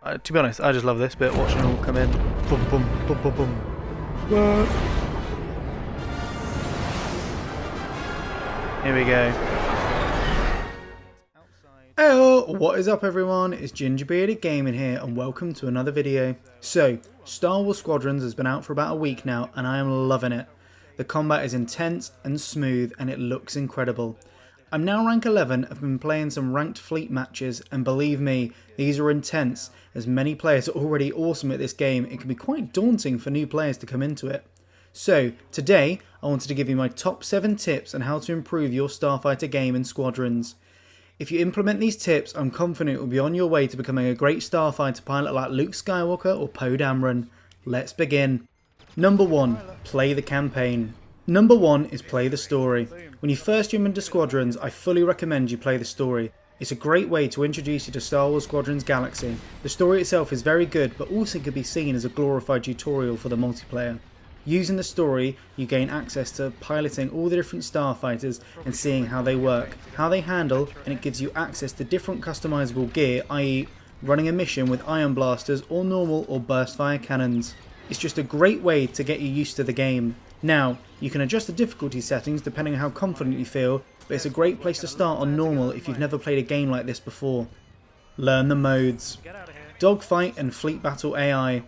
To be honest, I just love this bit, watching it all come in. Boom, boom, boom, boom, boom. Here we go. Hello, what is up everyone? It's Gingerbearded Gaming here and welcome to another video. So, Star Wars Squadrons has been out for about a week now and I am loving it. The combat is intense and smooth and it looks incredible. I'm now rank 11, I've been playing some ranked fleet matches and believe me, these are intense as many players are already awesome at this game. It can be quite daunting for new players to come into it. So, today I wanted to give you my top 7 tips on how to improve your starfighter game in Squadrons. If you implement these tips, I'm confident it will be on your way to becoming a great starfighter pilot like Luke Skywalker or Poe Dameron. Let's begin. Number 1. Play the campaign. Number 1 is play the story. When you first jump into Squadrons, I fully recommend you play the story. It's a great way to introduce you to Star Wars Squadrons Galaxy. The story itself is very good, but also can be seen as a glorified tutorial for the multiplayer. Using the story, you gain access to piloting all the different starfighters and seeing how they work, how they handle, and it gives you access to different customizable gear, i.e. running a mission with ion blasters or normal or burst fire cannons. It's just a great way to get you used to the game. Now, you can adjust the difficulty settings depending on how confident you feel, but it's a great place to start on normal if you've never played a game like this before. Learn the modes. Dogfight and Fleet Battle AI.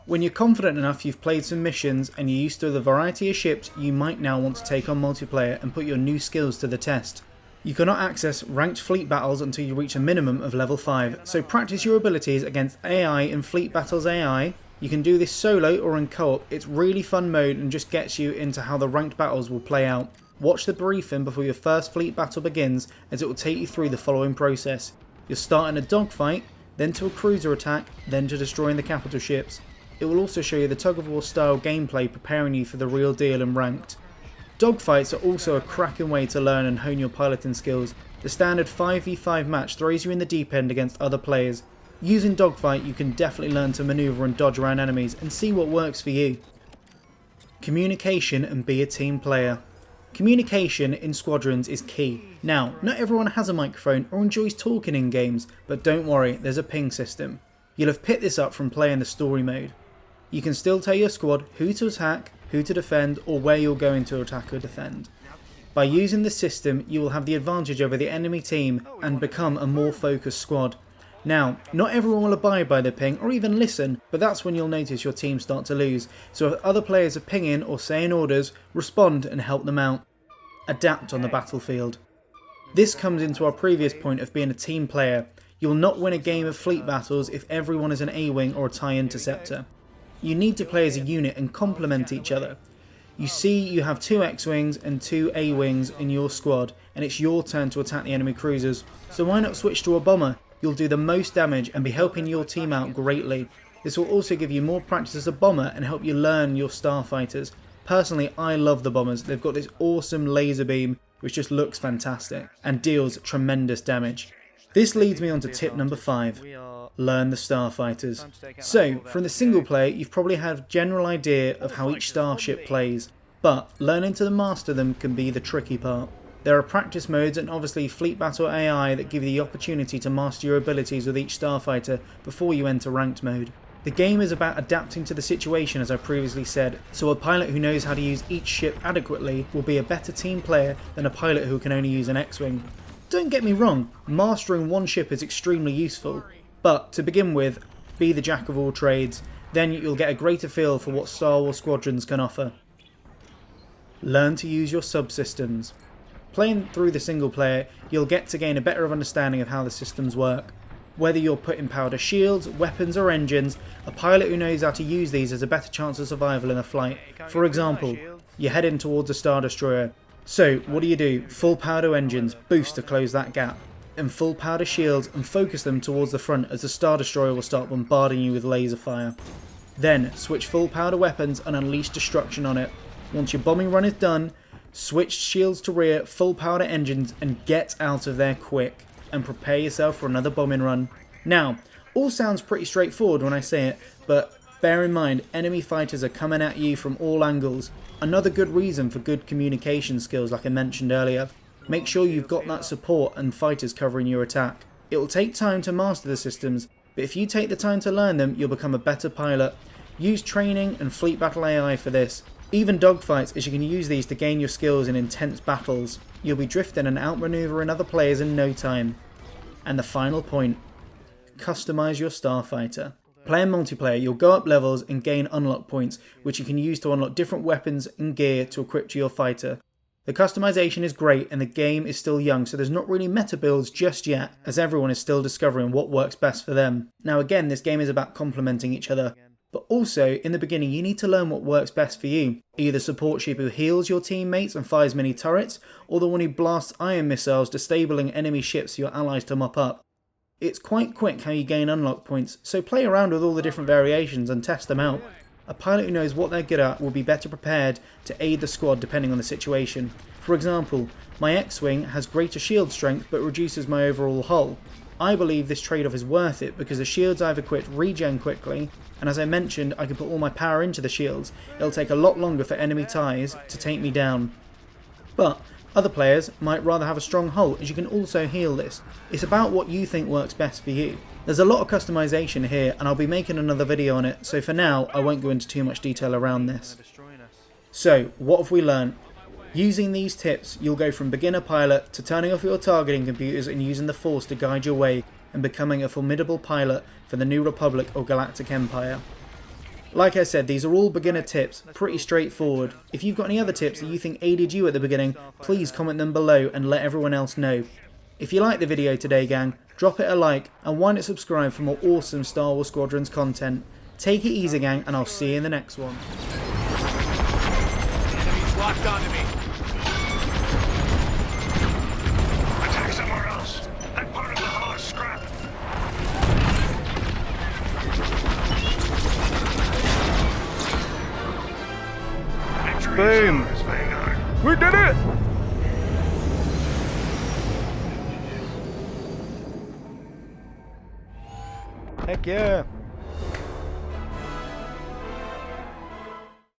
When you're confident enough you've played some missions and you're used to the variety of ships, you might now want to take on multiplayer and put your new skills to the test. You cannot access ranked fleet battles until you reach a minimum of level 5, so practice your abilities against AI and Fleet Battles AI. You can do this solo or in co-op. It's really fun mode and just gets you into how the ranked battles will play out. Watch the briefing before your first fleet battle begins as it will take you through the following process. You'll start in a dogfight, then to a cruiser attack, then to destroying the capital ships. It will also show you the tug-of-war style gameplay preparing you for the real deal in ranked. Dogfights are also a cracking way to learn and hone your piloting skills. The standard 5v5 match throws you in the deep end against other players. Using dogfight you can definitely learn to manoeuvre and dodge around enemies and see what works for you. Communication and be a team player. Communication in Squadrons is key. Now, not everyone has a microphone or enjoys talking in games, but don't worry, there's a ping system. You'll have picked this up from playing the story mode. You can still tell your squad who to attack, who to defend, or where you're going to attack or defend. By using this system, you will have the advantage over the enemy team and become a more focused squad. Now, not everyone will abide by the ping or even listen, but that's when you'll notice your team start to lose. So if other players are pinging or saying orders, respond and help them out. Adapt on the battlefield. This comes into our previous point of being a team player. You'll not win a game of fleet battles if everyone is an A-wing or a TIE interceptor. You need to play as a unit and complement each other. You see you have 2 X-wings and 2 A-wings in your squad and it's your turn to attack the enemy cruisers. So why not switch to a bomber? You'll do the most damage and be helping your team out greatly. This will also give you more practice as a bomber and help you learn your starfighters. Personally, I love the bombers. They've got this awesome laser beam which just looks fantastic and deals tremendous damage. This leads me on to tip number 5. Learn the starfighters. So, from the single player, you've probably had a general idea of how each starship plays, but learning to master them can be the tricky part. There are practice modes and obviously Fleet Battle AI that give you the opportunity to master your abilities with each starfighter before you enter ranked mode. The game is about adapting to the situation as I previously said, so a pilot who knows how to use each ship adequately will be a better team player than a pilot who can only use an X-Wing. Don't get me wrong, mastering one ship is extremely useful, but to begin with, be the jack of all trades, then you'll get a greater feel for what Star Wars Squadrons can offer. Learn to use your subsystems. Playing through the single player, you'll get to gain a better understanding of how the systems work. Whether you're putting power to shields, weapons or engines, a pilot who knows how to use these has a better chance of survival in a flight. For example, you're heading towards a Star Destroyer. So, what do? Full power to engines, boost to close that gap. And full power to shields and focus them towards the front as the Star Destroyer will start bombarding you with laser fire. Then, switch full power to weapons and unleash destruction on it. Once your bombing run is done, switch shields to rear, full power to engines and get out of there quick. And prepare yourself for another bombing run. Now, all sounds pretty straightforward when I say it, but bear in mind, enemy fighters are coming at you from all angles. Another good reason for good communication skills like I mentioned earlier. Make sure you've got that support and fighters covering your attack. It will take time to master the systems, but if you take the time to learn them, you'll become a better pilot. Use training and fleet battle AI for this. Even dogfights, as you can use these to gain your skills in intense battles. You'll be drifting and outmaneuvering other players in no time. And the final point, customize your starfighter. Playing multiplayer, you'll go up levels and gain unlock points, which you can use to unlock different weapons and gear to equip to your fighter. The customization is great and the game is still young, so there's not really meta builds just yet, as everyone is still discovering what works best for them. Now again, this game is about complementing each other, but also in the beginning you need to learn what works best for you. Are you the support ship who heals your teammates and fires mini turrets, or the one who blasts ion missiles, disabling enemy ships for your allies to mop up? It's quite quick how you gain unlock points, so play around with all the different variations and test them out. A pilot who knows what they're good at will be better prepared to aid the squad depending on the situation. For example, my X-Wing has greater shield strength but reduces my overall hull. I believe this trade-off is worth it because the shields I've equipped regen quickly, and as I mentioned, I can put all my power into the shields. It'll take a lot longer for enemy TIEs to take me down. But other players might rather have a strong hull, as you can also heal this. It's about what you think works best for you. There's a lot of customization here and I'll be making another video on it, so for now I won't go into too much detail around this. So what have we learned? Using these tips you'll go from beginner pilot to turning off your targeting computers and using the Force to guide your way and becoming a formidable pilot for the New Republic or Galactic Empire. Like I said, these are all beginner tips, pretty straightforward. If you've got any other tips that you think aided you at the beginning, please comment them below and let everyone else know. If you liked the video today gang, drop it a like and why not subscribe for more awesome Star Wars Squadrons content. Take it easy gang and I'll see you in the next one. Enemies locked onto me. Attack somewhere else. That part of the hull is scrap. Boom. We did it! Heck yeah!